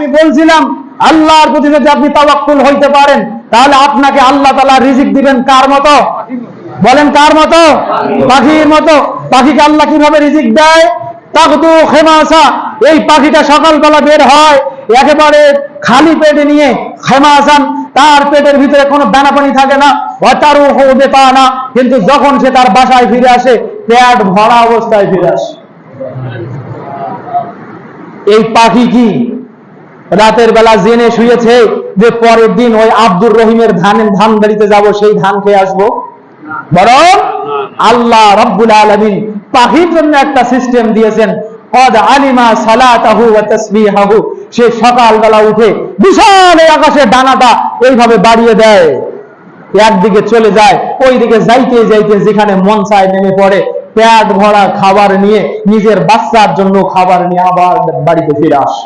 আমি বলছিলাম আল্লাহর প্রতি যদি আপনি তাওয়াক্কুল হইতে পারেন তাহলে আপনাকে আল্লাহ তাআলা রিজিক দিবেন কার মতো? বলেন কার মতো? পাখির মতো। পাখিকে আল্লাহ কিভাবে রিজিক দেয়? তাকদু খেমাসা, এই পাখিটা সকালবেলা বের হয় একেবারে খালি পেটে নিয়ে, খেমাসান, তার পেটের ভিতরে কোনো দানা পানি থাকে না, ওয়াতারুহু বিতানা, কিন্তু যখন সে তার বাসায় ফিরে আসে পেট ভরা অবস্থায় ফিরে আসে। এই পাখি কি রাতের বেলা জেনে শুয়েছে যে পরের দিন ওই আব্দুর রহিমের ধান বাড়িতে যাব, সেই ধান খেয়ে আসবো? বরং আল্লাহ রাব্বুল আলামিন পাখির জন্য একটা সিস্টেম দিয়েছেন, কদ আলিমা সালাতাহু ওয়া তাসবিহাহু, সে সকালবেলা উঠে বিশাল আকাশে ডানাটা এইভাবে বাড়িয়ে দেয়, একদিকে চলে যায়, ওইদিকে যাইতে যাইতে যেখানে মন চায় নেমে পড়ে, পেট ভরা খাবার নিয়ে নিজের বাচ্চার জন্য খাবার নিয়ে আবার বাড়িতে ফিরে আসে,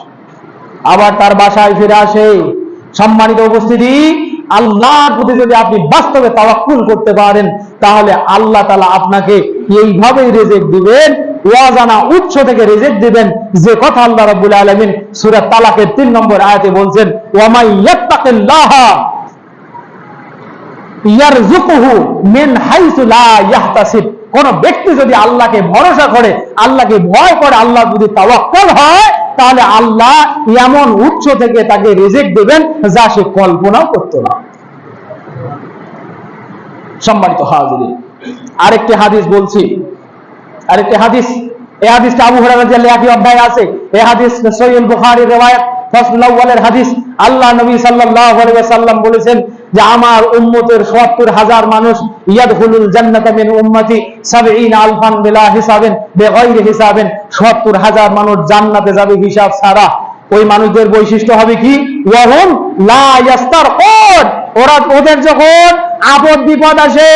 আবার তার বাসায় ফিরে আসে। সম্মানিত উপস্থিতি, আল্লাহর প্রতি যদি আপনি বাস্তবে তাওয়াক্কুল করতে পারেন তাহলে আল্লাহ তাআলা আপনাকে এইভাবেই রিজিক দিবেন, ওয়াজানা উৎস থেকে রিজিক দিবেন, যে কথা আল্লাহ রাব্বুল আলামিন সূরা তালাকের 3 নম্বর আয়াতে বলছেন, ওয়া মান ইয়াত্তাকিল্লাহা ইয়ারযুকুহু মিন হাইসু লা ইয়াহতাসিব। কোন ব্যক্তি যদি আল্লাহকে ভরসা করে, আল্লাহকে ভয় করে, আল্লাহর প্রতি তাওয়াক্কুল হয়, তাহলে আল্লাহ এমন উৎস থেকে তাকে রিজিক দিবেন যা সে কল্পনাও করত না। সম্মানিত হাজিরিন, আরেকটি হাদিস বলছি, আরেকটি হাদিস, এই হাদিসটা আবু হুরায়রা রাদিয়াল্লাহু আনহু অধ্যায় আছে, এই হাদিস সহিহ বুখারীর riwayat ফাসল আউয়ালের হাদিস। আল্লাহ নবী সাল্লাল্লাহু আলাইহি ওয়াসাল্লাম বলেছেন যে আমার উম্মতের ৭০,০০০ মানুষ ইয়াদখুলুল জান্নাতা মিন উম্মতি ৭০,০০০ বিলা হিসাবিন বিগাইরি হিসাবিন, ৭০,০০০ মানুষ জান্নাতে যাবে হিসাব ছাড়া। ওই মানুষদের বৈশিষ্ট্য হবে কি? ওয়াহুম লা ইয়াস্তারকুন, ওরা, ওদের যখন আপদ বিপদ আসে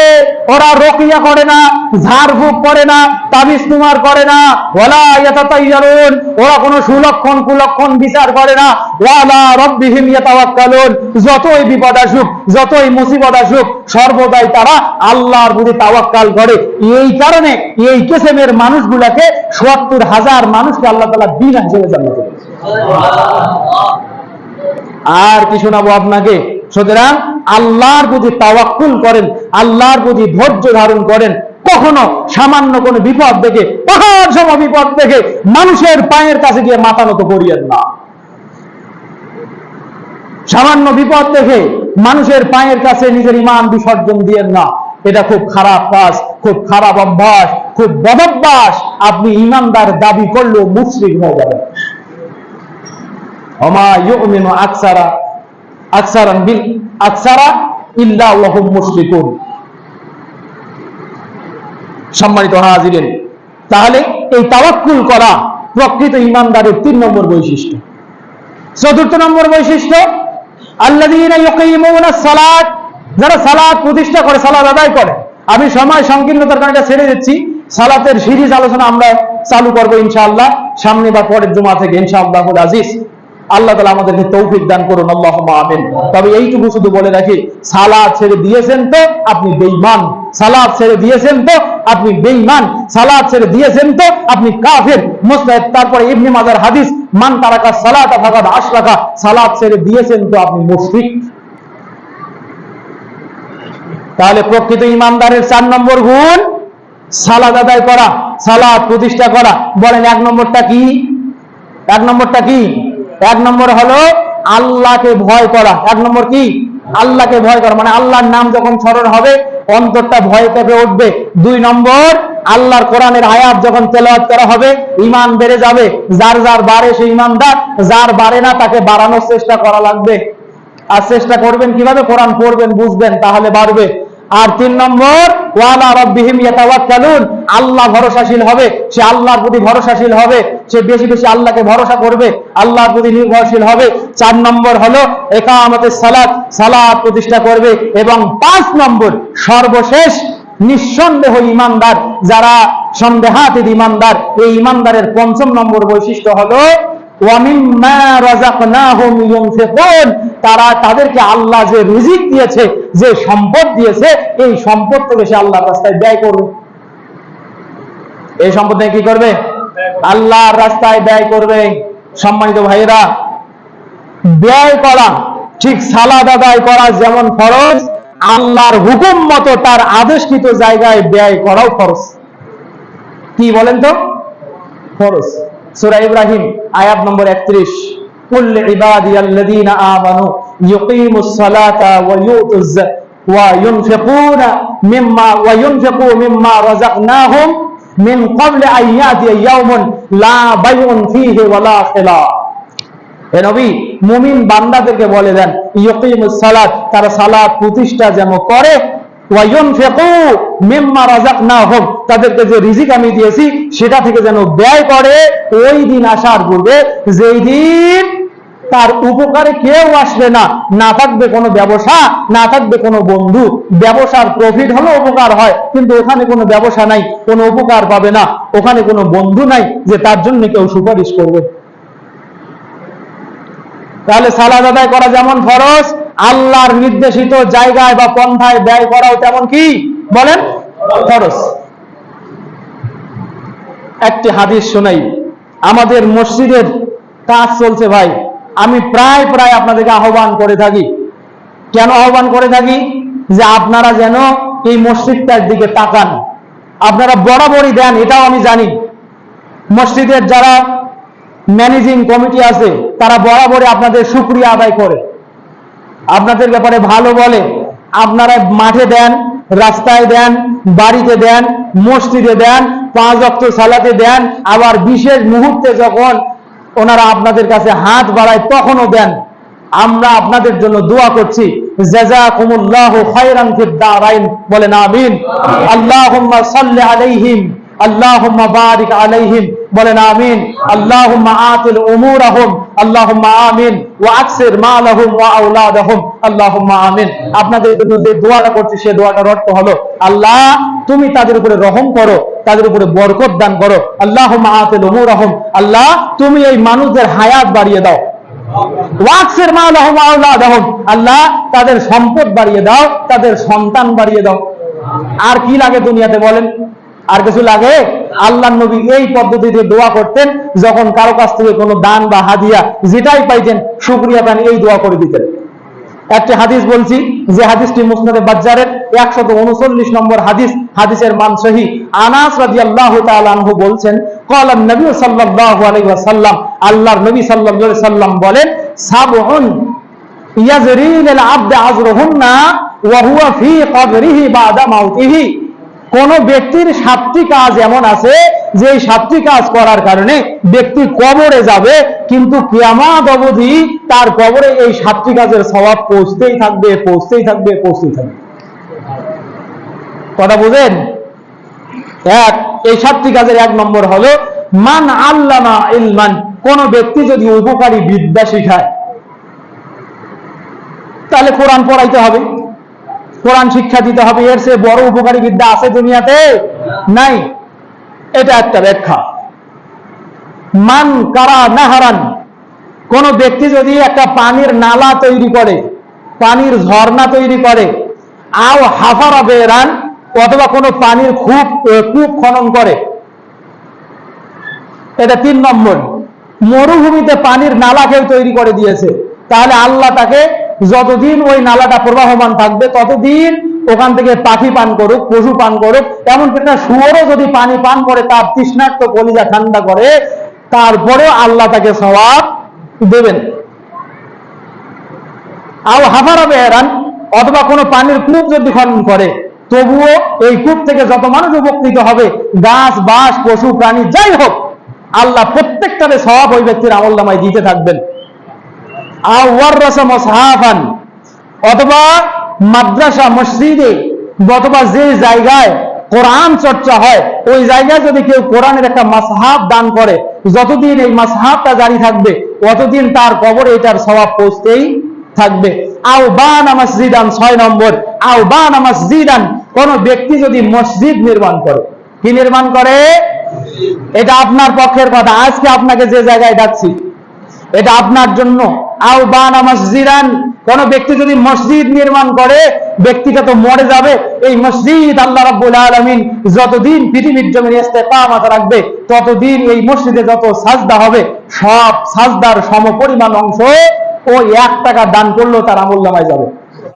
ওরা রকিয়া করে না, ঝাড়ফুঁক করে না, তাবিজ তুমার করে না, ওয়ালা ইয়াতাতায়্যারুন, ওরা কোনো সুলক্ষণ কুলক্ষণ বিচার করে না, ওয়ালা রাব্বিহিম ইয়াতাওয়াক্কালুন, যতই বিপদ আসুক, যতই মুসিবত আসুক, সর্বদাই তারা আল্লাহর প্রতি তাওয়াক্কাল করে। এই কারণে এই কিসমের মানুষগুলোকে ৭০,০০০ মানুষকে আল্লাহ তাআলা বিনা হিসেবে জান্নাতে দিয়েছে। আর কি শোনাবো আপনাকে? সুতরাং আল্লাহর প্রতি তাওয়াক্কুল করেন, আল্লাহর প্রতি ধৈর্য ধারণ করেন। কখনো সামান্য কোন বিপদ দেখে, পাহাড় সম বিপদ দেখে মানুষের পায়ের কাছে গিয়ে মাথা নত করিয়েন না। সামান্য বিপদ দেখে মানুষের পায়ের কাছে নিজের ঈমান বিসর্জন দিয়েন না। এটা খুব খারাপ কাজ, খুব খারাপ অভ্যাস, খুব বদভ্যাস। আপনি ঈমানদার দাবি করলেও মুশরিক হয়ে যাবেন। ওমা ইউমিনু আকসারা ইল্লা ওয়াহুম মুশরিকুন। সম্মানিত হাজিরিন, তাহলে এই তাওয়াক্কুল করা প্রকৃত ঈমানদারের 3 নম্বর বৈশিষ্ট্য। 4th নম্বর বৈশিষ্ট্য, আল্লাযীনা ইউকিমুনাস সালাত, যারা সালাত প্রতিষ্ঠা করে, সালাত আদায় করে। আমি সময় সংকীর্ণতার কারণে ছেড়ে দিচ্ছি, সালাতের সিরিজ আলোচনা আমরা চালু করব ইনশাআল্লাহ সামনে বা পরের জুমা থেকে ইনশাআল্লাহুল আজিজ। আল্লাহ তাআলা আমাদেরকে তৌফিক দান করুন, আল্লাহুম্মা আমিন। তবে এইটুকু শুধু বলে রাখি, সালাত ছেড়ে দিয়েছেন তো আপনি বেঈমান, সালাত ছেড়ে দিয়েছেন তো আপনি বেঈমান, সালাত ছেড়ে দিয়েছেন তো আপনি কাফের। মুসনাদ, তারপরে ইবনে মাজার হাদিস, মান তারাকা সালাতা ফাকাদ আশরাকা, সালাত ছেড়ে দিয়েছেন তো আপনি মুশরিক। তাহলে প্রকৃত ঈমানদারের 4 নম্বর গুণ সালাত আদায় করা, সালাত প্রতিষ্ঠা করা। বলেন 1 নম্বরটা কি? 1 নম্বরটা কি? 1 নম্বর হলো আল্লাহকে ভয় করা। 1 নম্বর কি? আল্লাহকে ভয় করা, মানে আল্লাহর নাম যখন স্মরণ হবে অন্তরটা ভয়ে কেঁপে উঠবে। 2 নম্বর, আল্লাহর কোরআনের আয়াত যখন তেলাওয়াত করা হবে ঈমান বেড়ে যাবে। যার যার বাড়ে সে ঈমানদার, যার বাড়ে না তাকে বাড়ানোর চেষ্টা করা লাগবে। আর চেষ্টা করবেন কিভাবে? কোরআন পড়বেন, বুঝবেন, তাহলে বাড়বে। আর 3 নম্বর, ওয়ালা রাব্বিহিম ইয়াতাওয়াক্কালুন, আল্লাহ ভরসাশীল হবে, সে আল্লাহর প্রতি ভরসাশীল হবে, সে বেশি বেশি আল্লাহকে ভরসা করবে, আল্লাহর প্রতি নির্ভরশীল হবে। 4 নম্বর হলো ইকামাতুস সালাত, সালাত প্রতিষ্ঠা করবে। এবং 5 নম্বর, সর্বশেষ নিঃসন্দেহ ঈমানদার, যারা সন্দেহাতীত ঈমানদার, এই ঈমানদারের 5ম নম্বর বৈশিষ্ট্য হলো ওয়ামিম্মা রাযাকনাহুম ইউনফিকুন, তারা তাদেরকে আল্লাহ যে রিজিক দিয়েছে, যে সম্পদ দিয়েছে, এই সম্পদ থেকে সে আল্লাহর রাস্তায় ব্যয় করবে। এই সম্পদ থেকে কি করবে? আল্লাহর রাস্তায় ব্যয় করবে। সম্মানিত ভাইয়েরা, ব্যয় করা, ঠিক সালাত আদায় করা যেমন ফরজ, আল্লাহর হুকুম মতো তার আদেশকৃত জায়গায় ব্যয় করাও ফরজ। কি বলেন তো? ফরজ। সূরা ইব্রাহিম আয়াত নম্বর 31, কুল ইবাদিয়াল্লাযীনা আমানু ইউকিমুস সালাতা ওয়া ইউনফিকু মিম্মা রাযাকনাহুম মিন ক্বাবলি আন ইয়াতিয়া ইয়াউমুন লা বাইউন ফীহি ওয়ালা খিলাল। হে নবী, মুমিন বান্দাদেরকে বলে দেন ইউকিমুস সালাত, তারা সালাত প্রতিষ্ঠা যেন করে, ওয়া ইউনফিকু মিম্মা রাযাকনাহুম, তাদেরকে যে রিজিক আমি দিয়েছি সেটা থেকে যেন ব্যয় করে। ওই দিন আসার পূর্বে যেই দিন তার উপকারে কেউ আসবে না, না থাকবে কোনো ব্যবসা, না থাকবে কোনো বন্ধু। ব্যবসার প্রফিট হলো উপকার হয়, কিন্তু ওখানে কোনো ব্যবসা নাই, কোনো উপকার পাবে না, ওখানে কোনো বন্ধু নাই যে তার জন্য কেউ সুপারিশ করবে। তাহলে সালাত আদায় করা যেমন ফরজ, আল্লাহর নির্দেশিত জায়গায় বা পন্থায় ব্যয় করাও তেমন কি বলেন? ফরজ। একটি হাদিস শোনাই। আমাদের মসজিদের কাজ চলছে ভাই, আমি প্রায় প্রায় আপনাদেরকে আহ্বান করে থাকি। কেন আহ্বান করে থাকি? যে আপনারা যেন এই মসজিদটার দিকে তাকান। আপনারা বরাবরই দেন, এটাও আমি জানি। মসজিদের যারা ম্যানেজিং কমিটি আছে তারা বরাবরই আপনাদের শুকরিয়া আদায় করে, আপনাদের ব্যাপারে ভালো বলে। আপনারা মাঠে দেন, রাস্তায় দেন, বাড়িতে দেন, মসজিদে দেন, 5 ওয়াক্ত সালাতে দেন, আবার বিশেষ মুহূর্তে যখন ওনারা আপনাদের কাছে হাত বাড়ায় তখনও দেন। আমরা আপনাদের জন্য দোয়া করছি, জাযাকুমুল্লাহু খায়রান ফিদ দারাইন, বলেন আমিন। আল্লাহুম্মা সাল্লি আলাইহিম, আল্লাহুম্মা বারিক আলাইহিম, বলেন আমিন। আল্লাহুম্মা আতিল উমুরাহুম, আল্লাহুম্মা আমিন। ওয়া আকসির মালাহুম ওয়া আওলাদাহুম, আল্লাহুম্মা আমিন। আপনাদের জন্য যে দোয়াটা করছি সে দোয়াটার অর্থ হলো, আল্লাহ তুমি তাদের উপরে রহম করো, তাদের উপরে বরকত দান করো। আল্লাহুম্মা আতিল উমুরাহুম, আল্লাহ তুমি এই মানুষদের হায়াত বাড়িয়ে দাও। ওয়া আকসির মালাহুম ওয়া আওলাদাহুম, আল্লাহ তাদের সম্পদ বাড়িয়ে দাও, তাদের সন্তান বাড়িয়ে দাও। আর কি লাগে দুনিয়াতে বলেন? আর কিছু লাগে? আল্লাহর নবী এই পদ্ধতিতে দোয়া করতেন। যখন কারো কাছ থেকে কোনো দান বা হাদিয়া যেটাই পাইতেন, শুকরিয়া পান, এই দোয়া করে দিতেন। একটা হাদিস বলছি, যে হাদিসটি মুসনাদে বাজ্জারের 139 নম্বর হাদিস, হাদিসের মান সহিহ। আনাস রাদিয়াল্লাহু তাআলা আনহু বলছেন, ক্বালা নবী সাল্লাল্লাহু আলাইহি ওয়াসাল্লাম, আল্লাহর নবী সাল্লাল্লাহু আলাইহি সাল্লাম বলেন, সাবউন ইয়াজরিল আবদ আজরুহুন্না ওয়া হুয়া ফি কবরিহি বাদা মাউতিহি। কোন ব্যক্তির 7টি কাজ এমন আছে যে এই 7টি কাজ করার কারণে ব্যক্তি কবরে যাবে, কিন্তু কিয়ামত অবধি তার কবরে এই 7টি কাজের সওয়াব পৌঁছতেই থাকবে, পৌঁছতেই থাকবে, পৌঁছতেই থাকবে। কথা বুঝেন? এই 7টি কাজের 1 নম্বর হলো মান আল্লামা ইলমান। কোন ব্যক্তি যদি উপকারী বিদ্যা শিখায়, তাহলে কোরআন পড়াইতে হবে, কোরআন শিক্ষা দিতে হবে। এর চেয়ে বড় উপকারী বিদ্যা আছে দুনিয়াতে? নাই। এটা একটা ব্যাখ্যা। মান কারা নাহারান, কোন ব্যক্তি যদি একটা পানির নালা তৈরি করে, পানির ঝর্ণা তৈরি করে, আও হাফারা বেরান, অথবা কোনো পানির কূপ খনন করে, এটা 3 নম্বর। মরুভূমিতে পানির নালা কেউ তৈরি করে দিয়েছে, তাহলে আল্লাহ তাকে যতদিন ওই নালাটা প্রবাহমান থাকবে ততদিন ওখান থেকে পাখি পান করুক, পশু পান করুক, এমনকি একটা শুয়োরও যদি পানি পান করে তার তৃষ্ণার্ত কলিজা ঠান্ডা করে, তারপরেও আল্লাহ তাকে সওয়াব দেবেন। আও হাফারা বেহরান, অথবা কোনো পানির কূপ যদি খনন করে, তবুও এই কূপ থেকে যত মানুষ উপকৃত হবে, গাছ বাস পশু প্রাণী যাই হোক, আল্লাহ প্রত্যেকটারে সওয়াব ওই ব্যক্তির আমলনামায় দিতে থাকবেন। অথবা মাদ্রাসা মসজিদে অথবা যে জায়গায় কোরআন চর্চা হয়, ওই জায়গায় যদি কেউ কোরআনের একটা মাসহাব দান করে, যতদিন এই মাসহাবটা জারি থাকবে ততদিন তার কবরে এটার সওয়াব পৌঁছতেই থাকবে। আও বানা মসজিদান, 6 নম্বর, আও বানা মসজিদান, কোন ব্যক্তি যদি মসজিদ নির্মাণ করে। কি নির্মাণ করে? এটা আপনার পক্ষের কথা, আজকে আপনাকে যে জায়গায় ডাকছি এটা আপনার জন্য। আও বানা মসজিদান, কোন ব্যক্তি যদি মসজিদ নির্মাণ করে, ব্যক্তিটা তো মরে যাবে, এই মসজিদ আল্লাহ রাব্বুল আলামিন যতদিন পৃথিবীর জমিনে ইস্তেকামত রাখবে ততদিন এই মসজিদে যত সাজদা হবে সব সাজদার সমপরিমাণ অংশ ও 1 টাকা দান করলেও তার আমল নামায় যাবে।